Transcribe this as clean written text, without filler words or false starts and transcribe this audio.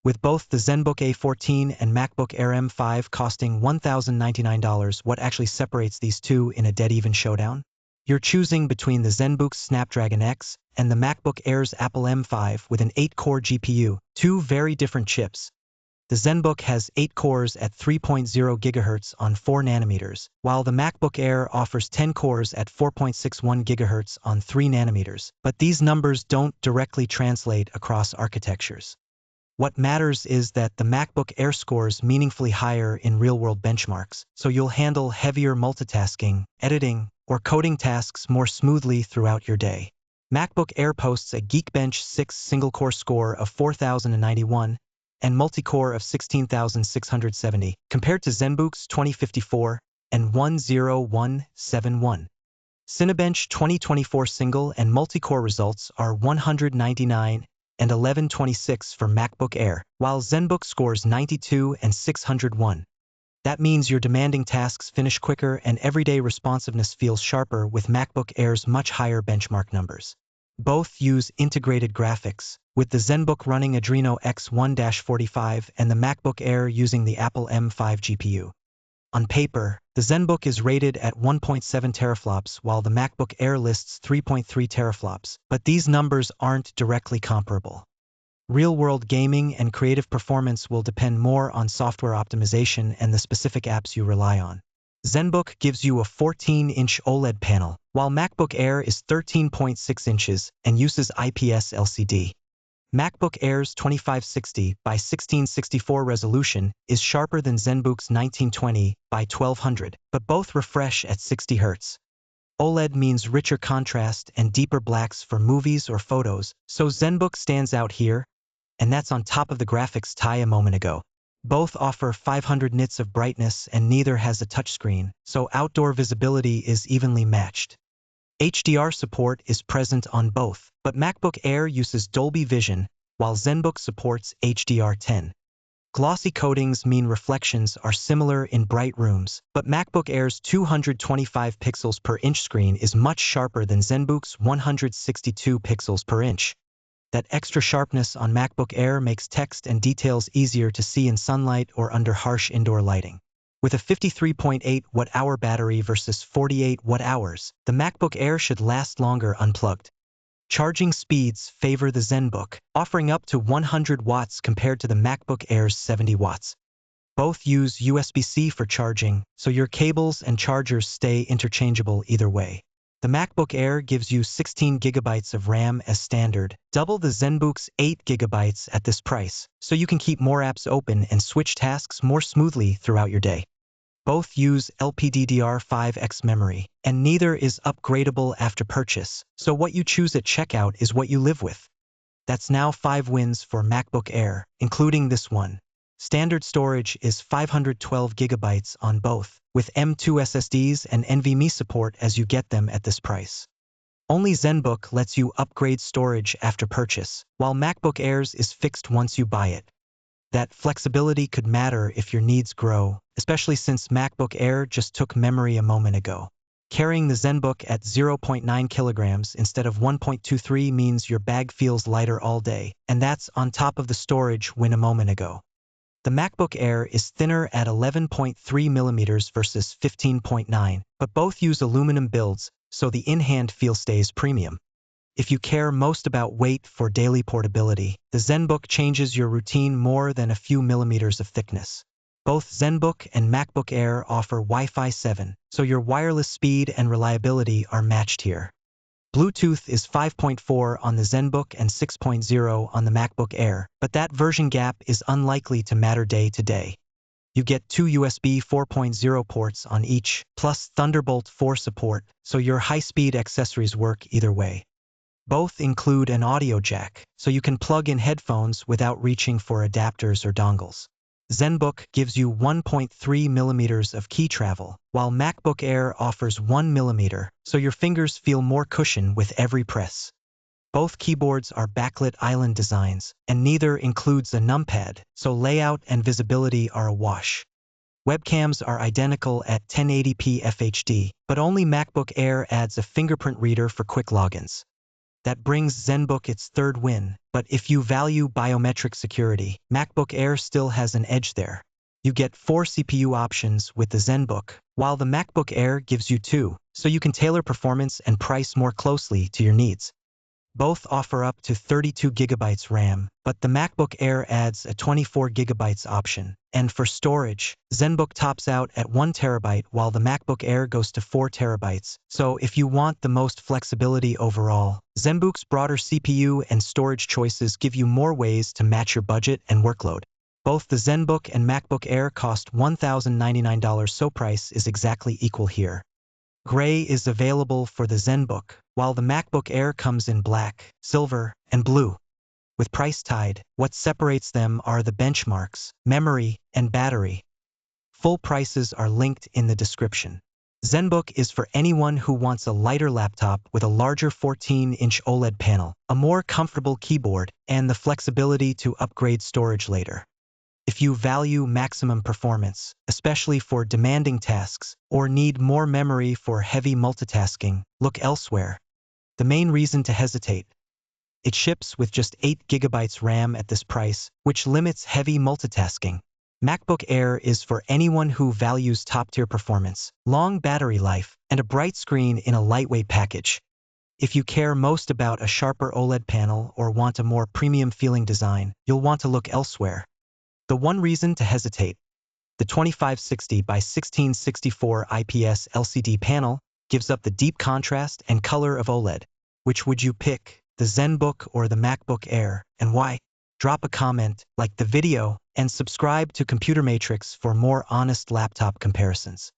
With both the Zenbook A14 and MacBook Air M5 costing $1,099, what actually separates these two in a dead-even showdown? You're choosing between the Zenbook's Snapdragon X and the MacBook Air's Apple M5 with an 8-core GPU, two very different chips. The Zenbook has 8 cores at 3.0 GHz on 4 nanometers, while the MacBook Air offers 10 cores at 4.61 GHz on 3 nanometers, but these numbers don't directly translate across architectures. What matters is that the MacBook Air scores meaningfully higher in real-world benchmarks, so you'll handle heavier multitasking, editing, or coding tasks more smoothly throughout your day. MacBook Air posts a Geekbench 6 single-core score of 4,091 and multi-core of 16,670, compared to Zenbook's 2054 and 10171. Cinebench 2024 single and multi-core results are 199 and 1126 for MacBook Air, while Zenbook scores 92 and 601. That means your demanding tasks finish quicker and everyday responsiveness feels sharper with MacBook Air's much higher benchmark numbers. Both use integrated graphics, with the Zenbook running Adreno X1-45 and the MacBook Air using the Apple M5 GPU. On paper, the Zenbook is rated at 1.7 teraflops while the MacBook Air lists 3.3 teraflops, but these numbers aren't directly comparable. Real-world gaming and creative performance will depend more on software optimization and the specific apps you rely on. Zenbook gives you a 14-inch OLED panel, while MacBook Air is 13.6 inches and uses IPS LCD. MacBook Air's 2560 by 1664 resolution is sharper than Zenbook's 1920 by 1200, but both refresh at 60 Hz. OLED means richer contrast and deeper blacks for movies or photos, so Zenbook stands out here, and that's on top of the graphics tie a moment ago. Both offer 500 nits of brightness and neither has a touchscreen, so outdoor visibility is evenly matched. HDR support is present on both, but MacBook Air uses Dolby Vision, while Zenbook supports HDR10. Glossy coatings mean reflections are similar in bright rooms, but MacBook Air's 225 pixels per inch screen is much sharper than Zenbook's 162 pixels per inch. That extra sharpness on MacBook Air makes text and details easier to see in sunlight or under harsh indoor lighting. With a 53.8 watt-hour battery versus 48 watt-hours, the MacBook Air should last longer unplugged. Charging speeds favor the Zenbook, offering up to 100 watts compared to the MacBook Air's 70 watts. Both use USB-C for charging, so your cables and chargers stay interchangeable either way. The MacBook Air gives you 16 GB of RAM as standard, double the Zenbook's 8 GB at this price, so you can keep more apps open and switch tasks more smoothly throughout your day. Both use LPDDR5X memory, and neither is upgradable after purchase, so what you choose at checkout is what you live with. That's now 5 wins for MacBook Air, including this one. Standard storage is 512 GB on both, with M.2 SSDs and NVMe support as you get them at this price. Only Zenbook lets you upgrade storage after purchase, while MacBook Air's is fixed once you buy it. That flexibility could matter if your needs grow, especially since MacBook Air just took memory a moment ago. Carrying the Zenbook at 0.9 kilograms instead of 1.23 means your bag feels lighter all day, and that's on top of the storage win a moment ago. The MacBook Air is thinner at 11.3 millimeters versus 15.9, but both use aluminum builds, so the in-hand feel stays premium. If you care most about weight for daily portability, the Zenbook changes your routine more than a few millimeters of thickness. Both Zenbook and MacBook Air offer Wi-Fi 7, so your wireless speed and reliability are matched here. Bluetooth is 5.4 on the Zenbook and 6.0 on the MacBook Air, but that version gap is unlikely to matter day to day. You get 2 USB 4.0 ports on each, plus Thunderbolt 4 support, so your high-speed accessories work either way. Both include an audio jack, so you can plug in headphones without reaching for adapters or dongles. Zenbook gives you 1.3 millimeters of key travel, while MacBook Air offers 1 millimeter, so your fingers feel more cushion with every press. Both keyboards are backlit island designs, and neither includes a numpad, so layout and visibility are a wash. Webcams are identical at 1080p FHD, but only MacBook Air adds a fingerprint reader for quick logins. That brings Zenbook its third win, but if you value biometric security, MacBook Air still has an edge there. You get 4 CPU options with the Zenbook, while the MacBook Air gives you 2, so you can tailor performance and price more closely to your needs. Both offer up to 32GB RAM, but the MacBook Air adds a 24GB option. And for storage, Zenbook tops out at 1TB while the MacBook Air goes to 4TB. So if you want the most flexibility overall, Zenbook's broader CPU and storage choices give you more ways to match your budget and workload. Both the Zenbook and MacBook Air cost $1,099, so price is exactly equal here. Gray is available for the Zenbook, while the MacBook Air comes in black, silver, and blue. With price tied, what separates them are the benchmarks, memory, and battery. Full prices are linked in the description. Zenbook is for anyone who wants a lighter laptop with a larger 14-inch OLED panel, a more comfortable keyboard, and the flexibility to upgrade storage later. If you value maximum performance, especially for demanding tasks, or need more memory for heavy multitasking, look elsewhere. The main reason to hesitate: it ships with just 8GB RAM at this price, which limits heavy multitasking. MacBook Air is for anyone who values top-tier performance, long battery life, and a bright screen in a lightweight package. If you care most about a sharper OLED panel or want a more premium-feeling design, you'll want to look elsewhere. The one reason to hesitate: the 2560 by 1664 IPS LCD panel gives up the deep contrast and color of OLED. Which would you pick, the Zenbook or the MacBook Air, and why? Drop a comment, like the video, and subscribe to Computer Matrix for more honest laptop comparisons.